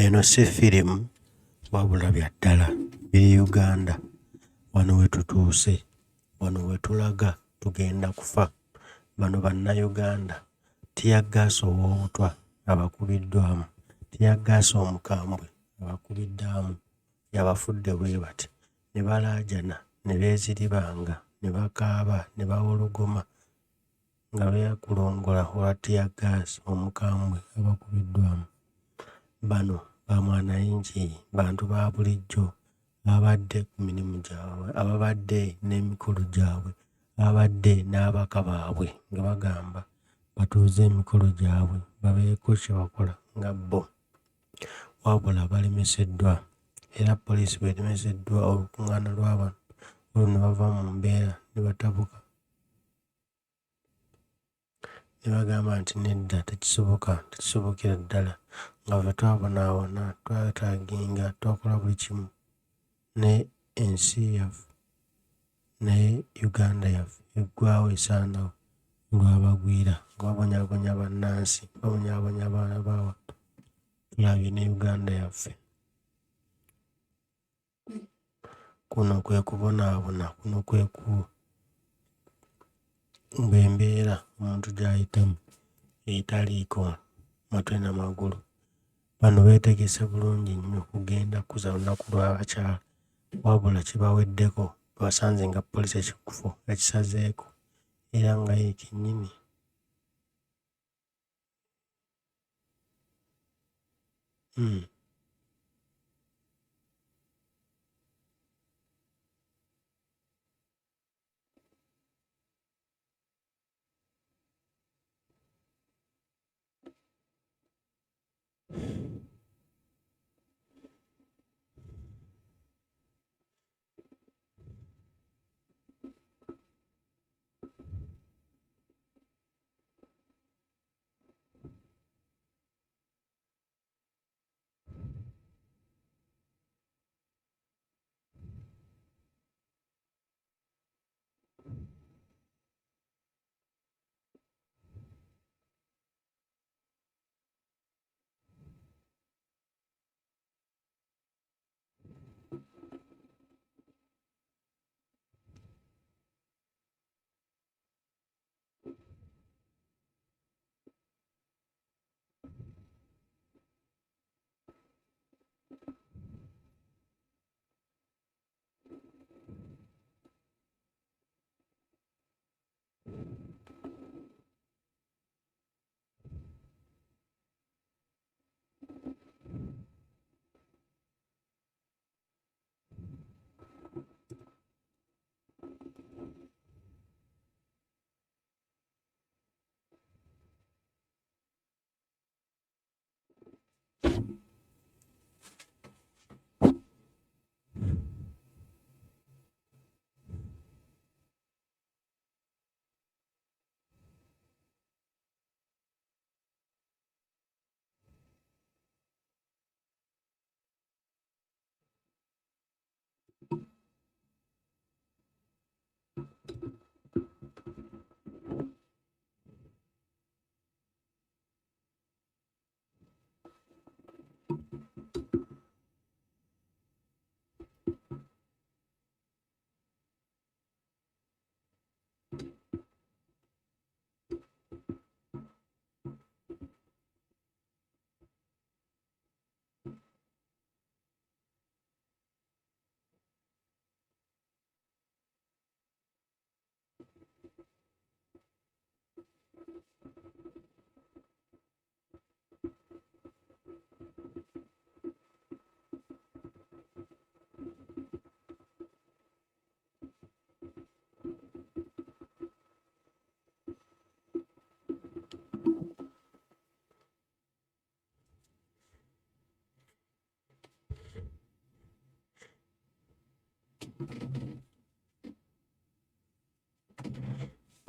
Eno si firimu wabula bya ddala biri Uganda. Wano we tutuuse, wano we tulaga tugenda kufa. Bano bannayuganda, tiyaggaasa ow'obutwa abakubiddwamu, tiyaggaasa omukambwe abakubiddamu, yabafudde bwe bati ne balaajana ne beeziribanga ne bakaaba ne bawologoma nga beekulongola olwa tiyaggaasa omukambwe abakubiddwamu. Bano ba mwanayingi, bantu ba bulijjo ababadde ku mirimu gyabwe, ababadde n'emikolo gyabwe, ababadde n'abaka baabwe nga bagamba batuuze emikolo gyabwe babeeko kye bakola nga bo, wabula balemeseddwa. Era poliisi bw'eremeseddwa olukuŋŋaana lw'abantu olwo ne bava mu mbeera ne batabuka ne bagamba nti nedda, tekisoboka, tekisobokera ddala, nga ffe twabonaabona, twetaaginga, twakola buli kimu, naye ensi yaffe, naye Uganda yaffe eggwaawo esaanawo olw'abagwira nga babonyaabonya bannansi, babonyaabonya abaana baawattu. Tulabye ne Uganda yaffe. Kuno kwe kubonaabona, kuno kwe embeera omuntu gy'ayitamu etaliiko matwe na magulu. Bano beetegese bulungi nnyo kugenda kuza lunaku lw'abakyala, wabula kibaweddeko basanze nga poliisi ekikufu ekisazeeko era nga ye kennyini.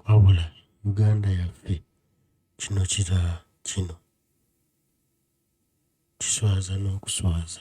Wabula Uganda yaffe kino kirala, kino kiswaza n'okuswaza.